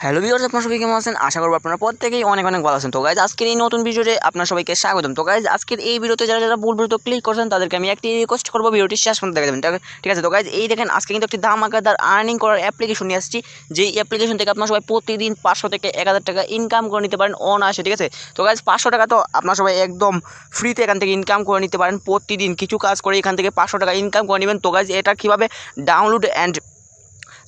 Hello viewers, আপনারা সবাই কেমন আছেন? আশা করব আপনারা প্রত্যেকেই অনেক অনেক ভালো আছেন। তো গাইজ আজকের এই নতুন ভিডিওতে আপনার সবাইকে স্বাগতম। তো গাইজ আজকের এই ভিডিওতে যারা যারা ভুল ক্লিক করছেন তাদেরকে আমি একটি রিকোয়েস্ট করবো, ভিডিওটি শেষ পর্যন্ত দেখে দেবেন, ঠিক আছে? তো গাইজ এই দেখেন, আজকে কিন্তু একটি ধামাকাদার আর্নিং করার অ্যাপ্লিকেশন নিয়ে আসছি, যেই অ্যাপ্লিকেশন থেকে আপনারা সবাই প্রতিদিন 500 থেকে 1000 টাকা ইনকাম করে নিতে পারেন অনায়াসে, ঠিক আছে? তো গাইজ 500 টাকা তো আপনারা সবাই একদম ফ্রিতে এখান থেকে ইনকাম করে নিতে পারেন। প্রতিদিন কিছু কাজ করে এখান থেকে 500 টাকা ইনকাম করে নেবেন। তো গাইজ এটা কীভাবে download and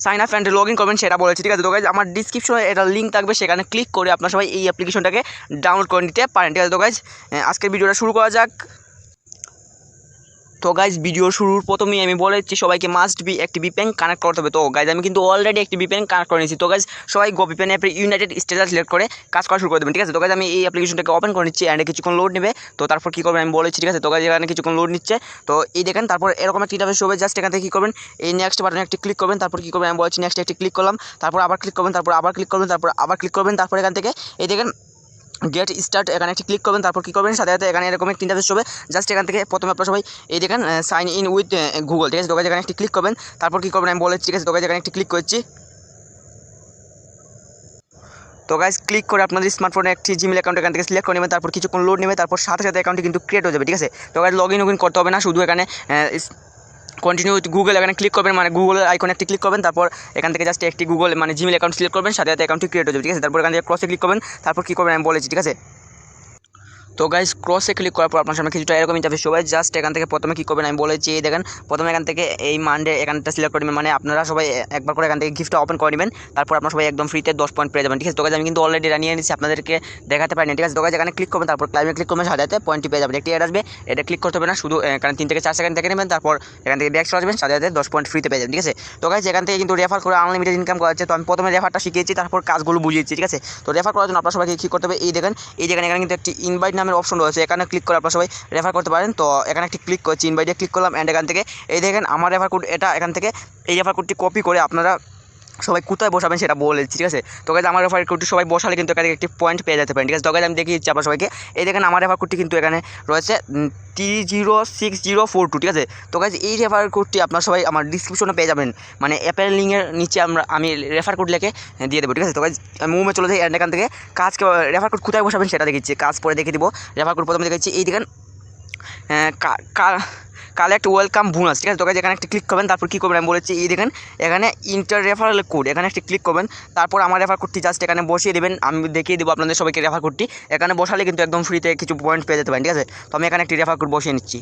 sign up and log in করবেন সেটা বলেছি, ঠিক আছে? তো গাইজ আমার ডিসক্রিপশনে এটা লিঙ্ক থাকবে, সেখানে ক্লিক করে আপনারা সবাই এই অ্যাপ্লিকেশনটাকে ডাউনলোড করে নিতে পারেন, ঠিক আছে? তো গাইজ আজকের ভিডিওটা শুরু করা যাক। তো গাইজ ভিডিও শুরুর প্রথমেই আমি বলেছি সবাইকে মাস্ট বি একটি ভিপিএন কানেক্ট করতে হবে। তো গাইজ আমি কিন্তু অলরেডি একটি ভিপিএন কানেক্ট করে নিয়েছি। তো গাইজ সবাই গো ভিপিএন অ্যাপে ইউনাইটেড স্টেটস সিলেক্ট করে কাজ করা শুরু করে দেবেন, ঠিক আছে? তো গাইজ আমি এই অ্যাপ্লিকেশনটাকে ওপেন করে নিচ্ছি, অ্যান্ড কিছুক্ষণ লোড নেবে। তো তারপর কী করবেন আমি বলেছি, ঠিক আছে? তো গাইজ এখানে কিছুক্ষণ লোড নিচ্ছে। তো এই দেখেন, তারপর এরকম একটা ইন্টারফেস হবে। জাস্ট এখান থেকে কী করবেন, এই নেক্সট বাটনে একটি ক্লিক করবেন। তারপর কী করবেন আমি বলেছি, নেক্সট একটি ক্লিক করলাম, তারপর আবার ক্লিক করবেন, তারপর আবার ক্লিক করবেন, তারপর আবার ক্লিক করবেন। তারপর এখান থেকে এই দেখেন গেট স্টার্ট, এখানে একটি ক্লিক করবেন। তারপর কী করবেন, সাথে সাথে এখানে এরকম একটি ইন্টারফেস হবে। জাস্ট এখান থেকে প্রথমে আপনারা সবাই এই দেখেন সাইন ইন উইথ গুগল, ঠিক আছে? তো গাইজ এখানে একটি ক্লিক করবেন। তারপর কী করবেন আমি বলেছি, ঠিক আছে? তো গাইজ এখানে একটি ক্লিক করছি। তো গাইজ ক্লিক করে আপনাদের স্মার্টফোনে একটি জিমেল অ্যাকাউন্ট এখান থেকে সিলেক্ট করে নেবেন। তারপর কিছুক্ষণ লোড নেবে, তারপর সাথে সাথে অ্যাকাউন্টটি কিন্তু ক্রিয়েট হয়ে যাবে, ঠিক আছে? তো গাইজ লগ ইন করতে হবে না, শুধু এখানে কন্টিনিউ উইথ গুগল এখানে ক্লিক করবেন, মানে গুগলের আইকনে একটি ক্লিক করবেন। তারপর এখান থেকে জাস্ট একটি গুগল মানে জিমেল অ্যাকাউন্ট সিলেক্ট করবেন, সাথে সাথে অ্যাকাউন্টটি ক্রিয়েট হয়ে যাবে, ঠিক আছে? তারপর এখান থেকে ক্রসে ক্লিক করবেন। তারপর কী করবেন আমি বলেছি, ঠিক আছে? তো গাইজ ক্রসে ক্লিক করার পর আপনার সামনে কিছুটা এরকম ইন্টারফেস হবে। জাস্ট এখান থেকে প্রথমে কী করবেন আমি বলেছি, এই দেখেন প্রথমে এখান থেকে এই মানডে এখানটা সিলেক্ট করে নেবেন, মানে আপনারা সবাই একবার করে এখান থেকে গিফটটা ওপেন করে নেবেন। তারপর আপনারা সবাই একদম ফ্রিতে 10 পয়েন্ট পেয়ে যাবেন, ঠিক আছে? তো গাইজ আমি কিন্তু অলরেডি নিয়ে নিয়েছি, আপনাদেরকে দেখাতে পারিনি, ঠিক আছে? তো গাইজ এখানে ক্লিক করবেন, তারপর ক্লাইমে ক্লিক করবেন, সাথে সাথে পয়েন্টটি পেয়ে যাবেন। একটি অ্যাড আসবে, এটা ক্লিক করতে হবে না, শুধু এখানে 3 থেকে 4 সেকেন্ড দেখে নেবেন। তারপর এখান থেকে ব্যাক চলে আসবেন, সাথে সাথে 10 পয়েন্ট ফ্রিতে পেয়ে যাবেন, ঠিক আছে? তো গাইজ এখান থেকে কিন্তু রেফার করে আনলিমিটেড ইনকাম করা যাচ্ছে। তো আমি প্রথমে রেফারটা শিখিয়েছি, তারপর কাজগুলো বুঝিয়েছি, ঠিক আছে? তো রেফার করার জন্য আপনারা সবাইকে কী করতে হবে, এই দেখেন এই জায়গায় এখানে কিন্তু একটি ইনভাইট নামের অপশন রয়েছে, এখানে ক্লিক করে আপনারা সবাই রেফার করতে পারেন। তো এখানে একটি ক্লিক করছি, ইনভাইটে ক্লিক করলাম, অ্যান্ড এখান থেকে এই দেখেন আমার রেফার কোড, এটা এখান থেকে এই রেফার কোডটি কপি করে আপনারা সবাই কোথায় বসাবেন সেটা বলেছি, ঠিক আছে? তো গাইজ আমার রেফার কোডটি সবাই বসালে কিন্তু এখানে একটি পয়েন্ট পেয়ে যেতে পারেন, ঠিক আছে? তো গাইজ আমি দেখিয়ে দিচ্ছি আপনার সবাইকে, এই দেখেন আমার রেফার কোডটি কিন্তু এখানে রয়েছে 306042, ঠিক আছে? তো গাইজ এই রেফার কোডটি আপনার সবাই আমার ডিসক্রিপশনে পেয়ে যাবেন, মানে অ্যাপের লিঙ্কের নিচে আমি রেফার কোড লিখে দিয়ে দেবো, ঠিক আছে? তো গাইজ মুভে চলে যাই, অ্যান্ড এখান থেকে কাজ রেফার কোড কোথায় বসাবেন সেটা দেখিচ্ছি, কাজ পরে দেখে দিব। রেফার কোড প্রথমে দেখাচ্ছি, এই দেখেন কালেক্ট ওয়েলকাম বোনাস, ঠিক আছে? তো গাইজ এখানে একটা ক্লিক করবেন। তারপর কী করবেন আমি বলেছি, এই দেখেন এখানে ইন্টার রেফারেল কোড, এখানে একটি ক্লিক করবেন। তারপর আমার রেফার কোডটি জাস্ট এখানে বসিয়ে দেবেন, আমি দেখিয়ে দেবো আপনাদের সবাইকে রেফার কোডটি। এখানে বসালে কিন্তু একদম ফ্রিতে কিছু পয়েন্ট পেয়ে যেতে পারেন, ঠিক আছে? তো আমি এখানে একটি রেফার কোড বসিয়ে নিচ্ছি।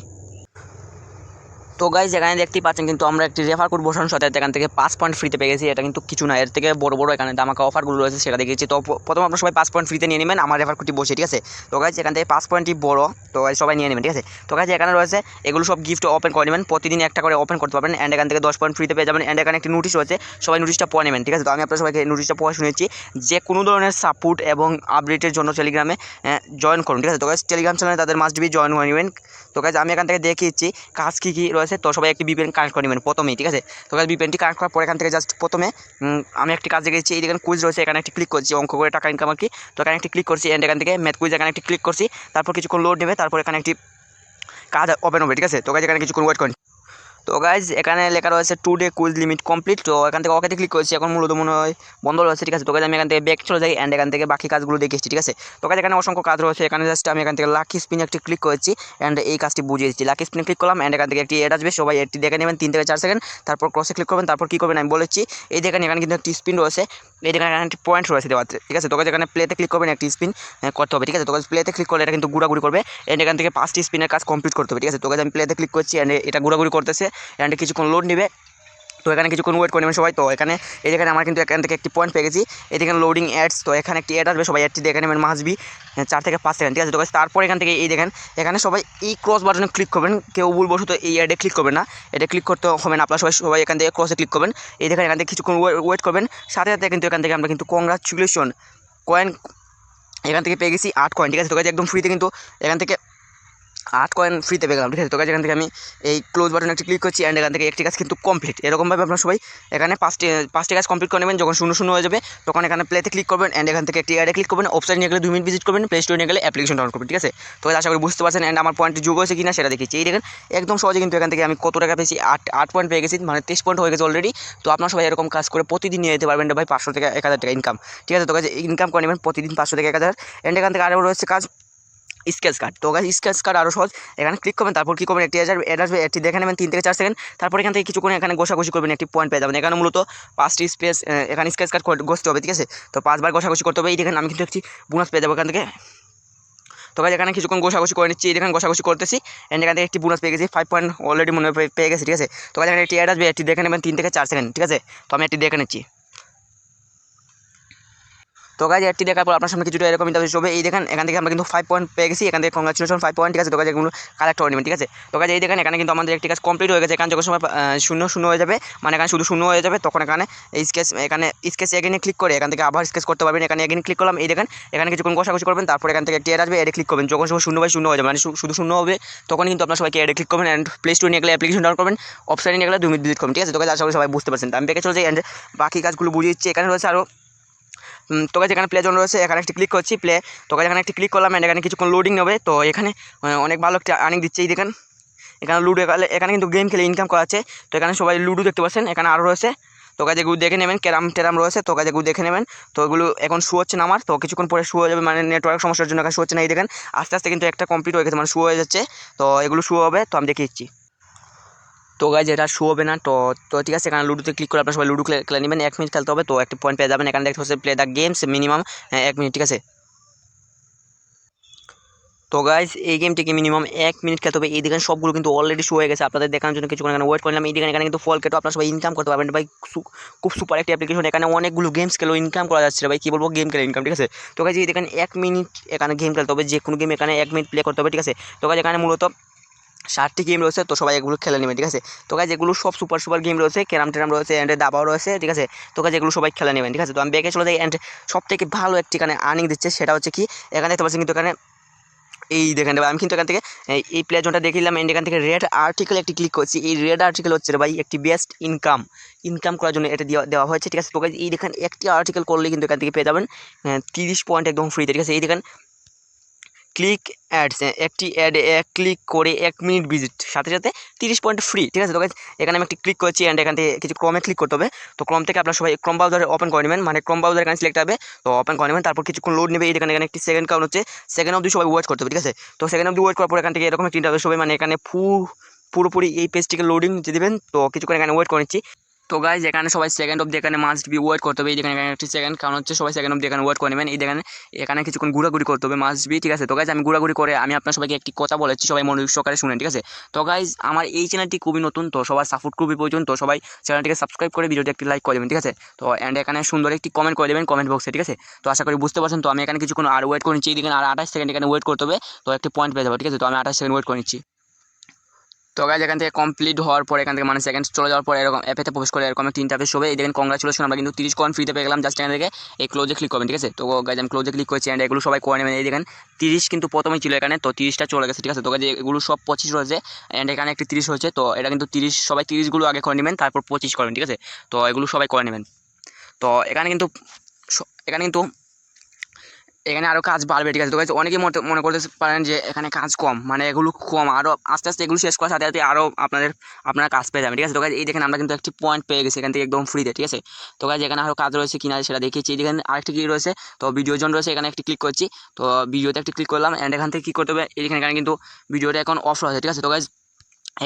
তো গাইজ এখানে দেখতেই পাচ্ছেন কিন্তু আমরা একটি রেফার কোড বসানোর সাথে এখান থেকে 5 পয়েন্ট ফ্রিতে পেয়ে গেছি। এটা কিন্তু কিছু না, এর থেকে বড় বড় এখানে দামাকা অফারগুলো রয়েছে সেটা দেখেছি। তো প্রথমে আপনারা সবাই 5 পয়েন্ট ফ্রিতে নিয়ে নেবেন আমার রেফার কোডটি বসে, ঠিক আছে? তো গাইজ এখান থেকে 5 পয়েন্টই বড়, তো সবাই নিয়ে নেবেন, ঠিক আছে? তো গাইজ এখানে রয়েছে এগুলো সব গিফট ওপেন করে নেবেন, প্রতিদিন একটা করে ওপেন করতে পারবেন, অ্যান্ড এখান থেকে 10 পয়েন্ট ফ্রিতে পেয়ে যাবেন। অ্যান্ড এখানে একটি নোটিশ রয়েছে, সবাই নোটিশটা পড়ে নেবেন, ঠিক আছে? তো আমি আপনার সবাইকে নোটিশটা পড়ে শুনেছি যে কোনো ধরনের সাপোর্ট এবং আপডেটের জন্য টেলিগ্রামে জয়েন করুন, ঠিক আছে? তো গাইজ টেলিগ্রাম চ্যানেলে তাদের মাস্ট বি জয়েন করে নেবেন। তো গাইজ আমি এখান থেকে দেখিয়েছি কাজ কী কী রয়েছে। তো সবাই একটি ভিপিএন কানেক্ট করে নেবেন প্রথমেই, ঠিক আছে? তো গাইজ ভিপিএনটি কানেক্ট করার পর এখান থেকে জাস্ট প্রথমে আমি একটি কাজ দেখেছি, এই দেখেন কুইজ রয়েছে, এখানে একটি ক্লিক করছি, অঙ্ক করে টাকা ইনকাম আর কি। তো এখানে একটি ক্লিক করছি, অ্যান্ড এখান থেকে ম্যাথ কুইজ এখানে একটি ক্লিক করছি। তারপর কিছুক্ষণ লোড নেবে, তারপর এখানে একটি কাজ ওপেন হবে, ঠিক আছে? তো গাইজ এখানে কিছুক্ষণ ওয়েট করেন। তো গাইজ এখানে লেখা রয়েছে টুডে কুইজ লিমিট কমপ্লিট। তো এখান থেকে ওকেতে ক্লিক করেছি, এখন মূলত মনে হয় বন্ধ রয়েছে, ঠিক আছে? তো গাইজ আমি এখান থেকে ব্যাক চলে যাই, অ্যান্ড এখান থেকে বাকি কাজগুলো দেখেছি, ঠিক আছে? তো গাইজ এখানে অসংখ্য কাজ রয়েছে, এখানে জাস্ট আমি এখান থেকে লাকি স্পিন একটি ক্লিক করেছি, অ্যান্ড এই কাজটি বুঝিয়ে দিচ্ছি। লাকি স্পিন ক্লিক করলাম, অ্যান্ড এখান থেকে একটি এড আসবে, সবাই এটি দেখে নেবেন 3 থেকে 4 সেকেন্ড। তারপর ক্রসে ক্লিক করবেন, তারপর কী করবেন আমি বলেছি, এই দেখেন এখানে কিন্তু একটি স্পিন রয়েছে, এই দেখেন এখানে একটি পয়েন্ট রয়েছে দেওয়া আছে, ঠিক আছে? তো গাইজ এখানে প্লেতে ক্লিক করবেন, একটি স্পিন করতে হবে, ঠিক আছে? তো গাইজ প্লেতে ক্লিক করলে এটা কিন্তু ঘোরাঘুরি করবে, অ্যান্ড এখান থেকে 5টি স্পিনের কাজ কমপ্লিট করতে হবে, ঠিক আছে? তো গাইজ আমি প্লেতে ক্লিক করছি, অ্যান্ড এটা ঘোরাঘুরি করতেছে, অ্যান্ড কিছুক্ষণ লোড নেবে। তো এখানে কিছুক্ষণ ওয়েট করে নেবেন সবাই। তো এখানে এই দেখেন আমার কিন্তু এখান থেকে একটি পয়েন্ট পেয়ে গেছি, এই দেখেন লোডিং অ্যাডস। তো এখানে একটি অ্যাড আসবে, সবাই অ্যাডটি দেখে নেবেন মাস্ট বি 4 থেকে 5 সেকেন্ড, ঠিক আছে? তো তারপর এখান থেকে এই দেখেন এখানে সবাই এই ক্রস বাটনে ক্লিক করবেন, কেউ ভুলবশত এই অ্যাডে ক্লিক করবেন না, এটা ক্লিক করতে হবে না, আপনারা সবাই এখান থেকে ক্রসে ক্লিক করবেন। এই দেখেন এখান থেকে কিছুক্ষণ ওয়েট করবেন, সাথে সাথে কিন্তু এখান থেকে আমরা কিন্তু কংগ্রাচুলেশন কয়েন এখান থেকে পেয়ে গেছি 8 কয়েন, ঠিক আছে? তো একদম ফ্রিতে কিন্তু এখান থেকে 8 কয়েন ফ্রিতে পেয়ে গেলাম, ঠিক আছে। তো গাইজ এখান থেকে আমি এই ক্লোজ বাটনে একটি ক্লিক করছি, অ্যান্ড এখান থেকে একটি কাজ কিন্তু কমপ্লিট। এরকমভাবে আপনারা সবাই এখানে পাঁচটি কাজ কমপ্লিট করে নেবেন। যখন 0 হয়ে যাবে তখন এখানে প্লেতে ক্লিক করবেন, অ্যান্ড এখান থেকে একটি অ্যাডে ক্লিক করবেন। ওয়েবসাইট নিয়ে গেলে 2 মিনিট ভিজিট করবেন, প্লে স্টোরে নিয়ে গেলে অ্যাপ্লিকেশন ডাউনলোড করবেন, ঠিক আছে। তো আশা করি বুঝতে পারছেন, অ্যান্ড আমার পয়েন্ট যোগ হয়েছে কিনা সেটা দেখিয়েছি। এই দেখেন একদম সহজে কিন্তু এখান থেকে আমি কত টাকা পেয়েছি, 8 পয়েন্ট পেয়ে গেছি, মানে 23 পয়েন্ট হয়ে গেছে অলরেডি। তো আপনারা সবাই এরকম কাজ করে প্রতিদিন নিয়ে যেতে পারবেন ভাই 500 থেকে 1000 টাকা ইনকাম, ঠিক আছে। তো গাইজ ইনকাম করে নেবেন প্রতিদিন 500 থেকে 1000। অ্যান্ড এখান থেকে আরও রয়েছে কাজ স্কেচ কার্ড। তো গাইজ স্কেচ কার্ড আরও সহজ। এখানে ক্লিক করবেন, তারপর কী করবেন, একটি অ্যাড আসবে, একটি দেখে নেবেন 3 থেকে 4 সেকেন্ড। তারপর এখান থেকে কিছুক্ষণ এখানে ঘষাঘষি করবেন, একটি পয়েন্ট পেয়ে যাবেন। এখানে মূলত 5টি স্পেস এখানে স্কেচ কার্ড ঘষতে হবে, ঠিক আছে। তো 5বার ঘষাঘষি করতে হবে। এই দেখেন আমি কিন্তু একটি বোনাস পেয়ে যাবো এখান থেকে। তো গাইজ এখানে কিছুক্ষণ ঘষাঘষি করে নিচ্ছি, এখানে ঘষাঘষি করতেছি, অ্যান্ড এখান থেকে একটি বোনাস পেয়ে গেছি, 5 পয়েন্ট অলরেডি মনে পেয়ে গেছি, ঠিক আছে। তো গাইজ এখানে একটি অ্যাড আসবে, একটি দেখে নেবেন 3 থেকে 4 সেকেন্ড, ঠিক আছে। তো আমি একটি দেখে নিচ্ছি। তো গাইজ এটি দেখার পর আপনার সামনে কিছুটা এরকম ইন্টারভিউ হবে। এই দেখেন এখান থেকে আমরা কিন্তু 5 পয়েন্ট পেয়ে গেছি, এখান থেকে কংগ্রাচুলেশন 5 পয়েন্ট, ঠিক আছে। তো গাইজ এগুলো কালেক্ট করে নেবেন, ঠিক আছে। তো গাইজ এই দেখেন এখানে কিন্তু আমাদের একটি কাজ কমপ্লিট হয়ে গেছে। এখানে যখন সময় 0 হয়ে যাবে, মানে এখানে শুধু 0 হয়ে যাবে, তখন এখানে স্কেচ এগেনে ক্লিক করে এখান থেকে আবার স্কেচ করতে পারবেন। এখানে এগেন ক্লিক করলাম, এই দেখেন এখানে কিছুক্ষণ ঘষাঘষি করবেন, তারপর এখান থেকে একটি অ্যাড আসবে, অ্যাডে ক্লিক করবেন। যখন সময় 0/0 হয়ে যাবে, মানে শুধু 0 হবে, তখন কিন্তু আপনার সবাইকে অ্যাডে ক্লিক করবেন, অ্যান্ড প্লে স্টোরে নিয়ে গেলে অ্যাপ্লিকেশন ডাউনলোড করবেন, অপশানে নিয়ে গেলে 2 মিনিট ভিজিট করবেন, ঠিক আছে। তো গাইজ আশা করি সবাই বুঝতে পারছেন। তো আমি ব্যাকে চলে যাই, অ্যান্ড বাকি কাজগুলো বুঝিয়ে দিচ্ছি। এখানে রয়েছে আরও তো গাইজ এখানে প্লে জন রয়েছে, এখানে একটি ক্লিক করছি প্লে। তো গাইজ এখানে একটি ক্লিক করলাম, অ্যান্ড এখানে কিছুক্ষণ লোডিং নেবে। তো এখানে অনেক ভালো একটা আর্নিং দিচ্ছে। এই দেখেন এখানে লুডো এখানে কিন্তু গেম খেলে ইনকাম করা আছে। তো এখানে সবাই লুডো দেখতে পাচ্ছেন, এখানে আরও রয়েছে। তো গাইজ এগুলো দেখে নেবেন, ক্যারাম টেরাম রয়েছে। তো গাইজ এগুলো দেখে নেবেন। তো এগুলো এখন শু হচ্ছে না আমার, তো কিছুক্ষণ পরে শু হয়ে যাবে, মানে নেটওয়ার্ক সমস্যার জন্য এখানে শু হচ্ছে না। এই দেখেন আস্তে আস্তে কিন্তু একটা কমপ্লিট হয়ে গেছে, মানে শু হয়ে যাচ্ছে। তো এগুলো শু হবে, তো আমি দেখিয়ে দিচ্ছি। তো গাইজ এটা শো হবে না। তো তো ঠিক আছে, এখানে লুডোতে ক্লিক করে আপনার সবাই লুডো খেলে নেবেন। 1 মিনিট খেলতে হবে, তো একটি পয়েন্ট পেয়ে যাবেন। এখানে দেখতে হচ্ছে play the games minimum 1 minute, ঠিক আছে। তো গাইজ এই গেমটিকে মিনিমাম 1 মিনিট খেলতে হবে। এই দেখেন সবগুলো কিন্তু অলরেডি শো হয়ে গেছে, আপনাদের দেখানোর জন্য কিছুক্ষণ এখানে ওয়েট করলাম। এই দেখেন এখানে কিন্তু ফল কেটো আপনার সবাই ইনকাম করতে পারবেন ভাই। খুব সুপার একটি অ্যাপ্লিকেশন, এখানে অনেকগুলো গেমস খেলেও ইনকাম করা যাচ্ছে ভাই। কী বলবো, গেম খেলে ইনকাম, ঠিক আছে। তো গাইজ এই দেখেন 1 মিনিট এখানে গেম খেলতে হবে, যে কোনো গেম এখানে 1 মিনিট প্লে করতে হবে, ঠিক আছে। তো গাইজ এখানে মূলত 7টি গেম রয়েছে, তো সবাই এগুলো খেলে নেবেন, ঠিক আছে। তো গাইজ এগুলো সব সুপার সুপার গেম রয়েছে, ক্যারাম টেরাম রয়েছে, অ্যান্ড দাবাও রয়েছে, ঠিক আছে। তো গাইজ এগুলো সবাই খেলে নেবেন, ঠিক আছে। তো আমি ব্যাকে চলে যাই, অ্যান্ড সব থেকে ভালো একটি এখানে আর্নিং দিচ্ছে, সেটা হচ্ছে কি, এখানে দেখতে পাচ্ছেন কিন্তু এখানে এই দেখেন আমি কিন্তু এখান থেকে এই প্লে জোনটা দেখিলাম, এন্ড এখান থেকে রেড আর্টিকেল একটি ক্লিক করছি। এই রেড আর্টিকেল হচ্ছে রে ভাই একটি বেস্ট ইনকাম করার জন্য এটা দেওয়া হয়েছে, ঠিক আছে। তো গাইজ এই দেখেন একটি আর্টিকেল করলে কিন্তু এখান থেকে পেয়ে যাবেন 30 পয়েন্ট একদম ফ্রিতে, ঠিক আছে। এই দেখেন ক্লিক অ্যাডস, একটি অ্যাডে ক্লিক করে 1 মিনিট ভিজিট, সাথে সাথে 30 পয়েন্ট ফ্রি, ঠিক আছে। তো গাইজ এখানে আমি একটি ক্লিক করছি, অ্যান্ড এখান থেকে কিছু ক্রমে ক্লিক করতে হবে। তো ক্রম থেকে আপনার সবাই ক্রম ব্রাউজারে ওপেন করে নেবেন, মানে ক্রম ব্রাউজার এখানে সিলেক্ট হবে, তো ওপেন করে নেবেন। তারপর কিছুক্ষণ লোড নেবে। এই দেখেন এখানে একটি সেকেন্ড কাউন্ট হচ্ছে, সেকেন্ড অবধি সবাই ওয়েট করতে হবে, ঠিক আছে। তো সেকেন্ড অবধি ওয়েট করার পর এখান থেকে এরকম একটি ইন্টারফেস হবে, মানে এখানে পুরোপুরি এই পেজটিকে লোডিং দিতে দেবেন। তো কিছুক্ষণ এখানে ওয়েট করে নিচ্ছি। তো গাইজ এখানে সবাই সেকেন্ড অবধি এখানে মাস্ট বি ওয়েট করতে হবে। এই দেখেন এখানে একটি সেকেন্ড কারণ হচ্ছে, সবাই সেকেন্ড অবধি এখানে ওয়েট করে নেবেন। এই দেখেন এখানে কিছুক্ষণ ঘোরাঘুরি করতে হবে, মাস্ট বি, ঠিক আছে। তো গাইজ আমি ঘোরাঘুরি করে আমি আপনার সবাইকে একটি কথা বলেছি, সবাই মনোযোগ সহকারে শুনেন, ঠিক আছে। তো গাইজ আমার এই চ্যানেলটি খুবই নতুন, তো সবার সাপোর্ট খুবই প্রয়োজন। তো সবাই চ্যানেলটিকে সাবস্ক্রাইব করে ভিডিওটি একটি লাইক করে দেবেন, ঠিক আছে। তো অ্যান্ড এখানে সুন্দর একটি কমেন্ট করে দেবেন কমেন্ট বক্সে, ঠিক আছে। তো আশা করি বুঝতে পারছেন। তো আমি এখানে কিছুক্ষণ আর ওয়েট করে নিচ্ছি। এই দেখেন আর 28 সেকেন্ড এখানে ওয়েট করতে হবে, তো একটি পয়েন্ট পেয়ে যাবো, ঠিক আছে। তো আমি 28 সেকেন্ড ওয়েট করে নিচ্ছি। তো গাইজ এখান থেকে কমপ্লিট হওয়ার পর এখান থেকে মানে সেকেন্ডস চলে যাওয়ার পর এরকম অ্যাপেতে প্রবেশ করে এরকম একটা ইন্টারফেস হবে। এই দেখেন কংগ্রাচুলেশন, আমরা কিন্তু 30 কয়েন ফ্রিতে পেয়ে গেলাম। জাস্ট এখান থেকে এই ক্লোজে ক্লিক করবেন, ঠিক আছে। তো গাইজ আমি ক্লোজে ক্লিক করেছি, অ্যান্ড এগুলো সবাই করে নেবেন। এই দেখেন 30 কিন্তু প্রথমেই ছিল এখানে, তো 30টা চলে গেছে, ঠিক আছে। তো গাইজ এগুলো সব 25 রয়েছে, অ্যান্ড এখানে একটি 30 হয়েছে। তো এটা কিন্তু 30 সবাই 30গুলো আগে করে নেবেন, তারপর 25 করবেন, ঠিক আছে। তো এগুলো সবাই করে নেবেন। তো এখানে কিন্তু এখানে আরও কাজ বাড়বে, ঠিক আছে। তো গাইজ অনেকেই মনে করতে পারেন যে এখানে কাজ কম, মানে এগুলো কম, আরও আস্তে আস্তে এগুলো শেষ করার সাথে সাথে আরও আপনারা কাজ পেয়ে যাবেন, ঠিক আছে। তো গাইজ এই দেখেন আমরা কিন্তু একটি পয়েন্ট পেয়ে গেছি এখান থেকে একদম ফ্রিতে, ঠিক আছে। তো গাইজ এখানে আরও কাজ রয়েছে কিনা সেটা দেখিয়েছি। এই দেখেন আরেকটি ক্লিক রয়েছে, তো ভিডিও জন রয়েছে, এখানে একটি ক্লিক করছি। তো ভিডিওতে একটি ক্লিক করলাম, অ্যান্ড এখান থেকে কী করতে হবে, এখানে কিন্তু ভিডিওটা এখন অফ রয়েছে, ঠিক আছে। তো গাইজ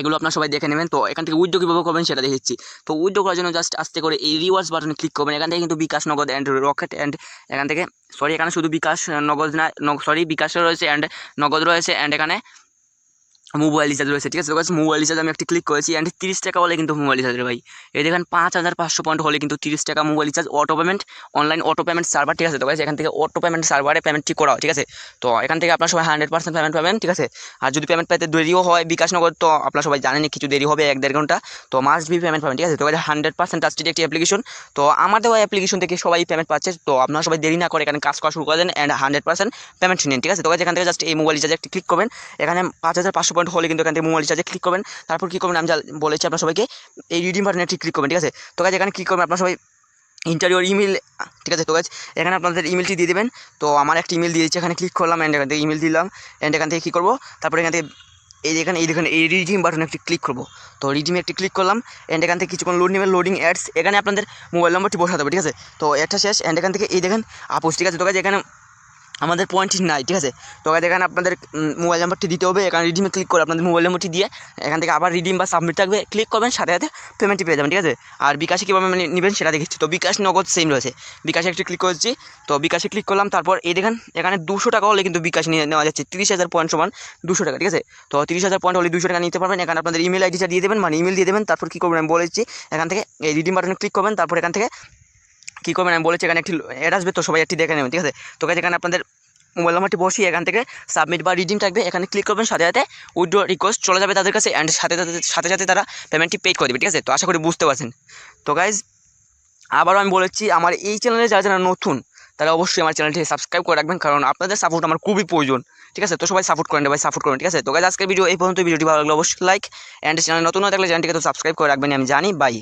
এগুলো আপনার সবাই দেখে নেবেন। তো এখান থেকে উইথড্র কীভাবে করবেন সেটা দেখেছি। তো উইথড্র করার জন্য জাস্ট আস্তে করে এই রিওয়ার্ডস বাটনে ক্লিক করবেন। এখান থেকে কিন্তু বিকাশ, নগদ অ্যান্ড রকেট, অ্যান্ড এখান থেকে এখানে শুধু বিকাশ, নগদ না, বিকাশও রয়েছে অ্যান্ড নগদ রয়েছে, অ্যান্ড এখানে মোবাইল রিচার্জ রয়েছে, ঠিক আছে। তো গাইস মোবাইল রিচার্জ আমি একটি ক্লিক করেছি অ্যান্ড 30 টাকা হলে কিন্তু মোবাইল রিচার্জ ভাই, এই দেখেন 5500 পয়েন্ট হলে কিন্তু 30 টাকা mobile recharge auto payment, online auto payment server, ঠিক আছে। তো গাইস এখান থেকে অটো পেমেন্ট সার্ভারে পেমেন্টটি করা হয়, ঠিক আছে। তো এখান থেকে আপনার সবাই 100% পেমেন্ট পাবেন, ঠিক আছে। আর যদি পেমেন্ট পেতে দেরিও হয় বিকাশ নগদ, তো আপনারা সবাই জানেন কিছু দেরি হবে 1-1.5 ঘন্টা, তো মাস্ট বি পেমেন্ট পাবেন, ঠিক আছে। তো গাইস 100% ট্রাস্টেড একটি অ্যাপ্লিকেশন, তো আমার দেওয়া অ্যাপ্লিকেশন থেকে সবাই পেমেন্ট পাচ্ছে, তো আপনারা সবাই দেরি না করে এখানে কাজ করা শুরু করে দেন অ্যান্ড 100% পেমেন্ট নিন, ঠিক আছে। তো গাইস এখান থেকে জাস্ট এই মোবাইল রিচার্জে একটি ক্লিক করবেন, এখানে 5500 পয়েন্ট হলে কিন্তু এখান থেকে মোবাইল রিচার্জে ক্লিক করবেন। তারপর কী করবেন আমি যা বলেছি আপনার সবাইকে, এই রিডিম বাটনে একটি ক্লিক করবেন, ঠিক আছে। তো গাইস এখানে ক্লিক করবেন আপনার সবাই ইন্টারিওর ইমেল, ঠিক আছে। তো গাইস এখানে আপনাদের ইমেলটি দিয়ে দেবেন, তো আমার একটা ইমেল দিয়ে দিচ্ছি, এখানে ক্লিক করলাম অ্যান্ড এখান থেকে ইমেল দিলাম অ্যান্ড এখান থেকে কী করবো, তারপরে এখান থেকে এই দেখেন এই রিডিম বাটনে একটি ক্লিক করবো, তো রিডিমে একটি ক্লিক করলাম অ্যান্ড এখান থেকে কিছুক্ষণ লোড নেবেন, লোডিং অ্যাডস, এখানে আপনাদের মোবাইল নম্বরটি বসাতে হবে, ঠিক আছে। তো একটা শেষ অ্যান্ড এখান থেকে এই দেখেন আপোষ, ঠিক আছে। তো গাইস এখানে আমাদের পয়েন্ট নাই, ঠিক আছে। তো গাইস এখানে আপনাদের মোবাইল নাম্বারটি দিতে হবে, এখানে রিডিমে ক্লিক করে আপনাদের মোবাইল নম্বরটি দিয়ে এখান থেকে আবার রিডিম বা সাবমিট থাকবে, ক্লিক করবেন, সাথে সাথে পেমেন্টটি পেয়ে যাবেন, ঠিক আছে। আর বিকাশে কীভাবে নেবেন সেটা দেখেছি, তো বিকাশ নগদ সেম রয়েছে, বিকাশে একটি ক্লিক করেছি, তো বিকাশে ক্লিক করলাম, তারপর এই দেখেন এখানে 200 টাকা হলে কিন্তু বিকাশ নিয়ে নেওয়া যাচ্ছে, 30,000 পয়েন্ট সমান 200 টাকা, ঠিক আছে। তো 30,000 পয়েন্ট হলে 200 টাকা নিতে পারবেন। এখানে আপনাদের ইমেল আইডিটা দিয়ে দেবেন, মানে ইমেল দিয়ে দেবেন, তারপর কী করবেন আমি বলেছি, এখান থেকে এই রিডিম বাটনে ক্লিক করবেন, তারপর এখান থেকে কী করবেন আমি বলেছি, এখানে একটি অ্যাড আসবে, তো সবাই একটি দেখে নেবেন, ঠিক আছে। তো গাইস এখানে আপনাদের মোবাইল নাম্বারটি বসিয়ে এখান থেকে সাবমিট বা রিডিম থাকবে, এখানে ক্লিক করবেন, সাথে সাথে উইথড্র রিকোয়েস্ট চলে যাবে তাদের কাছে অ্যান্ড সাথে সাথে তারা পেমেন্টটি পে করে দেবে, ঠিক আছে। তো আশা করি বুঝতে পারছেন। তো গাইজ আবারও আমি বলেছি, আমার এই চ্যানেলে যারা যারা নতুন তারা অবশ্যই আমার চ্যানেলটি সাবস্ক্রাইব করে রাখবেন, কারণ আপনাদের সাপোর্ট আমার খুবই প্রয়োজন, ঠিক আছে। তো সবাই সাপোর্ট করেন ভাই, সাপোর্ট করেন, ঠিক আছে। তো গাইজ আজকের ভিডিও এই পর্যন্ত, ভিডিওটি ভালো লাগলে অবশ্যই লাইক অ্যান্ড চ্যানেল নতুন হয়ে থাকলে চ্যানেলটিকে তো সাবস্ক্রাইব করে রাখবেন, আমি জানি। বাই।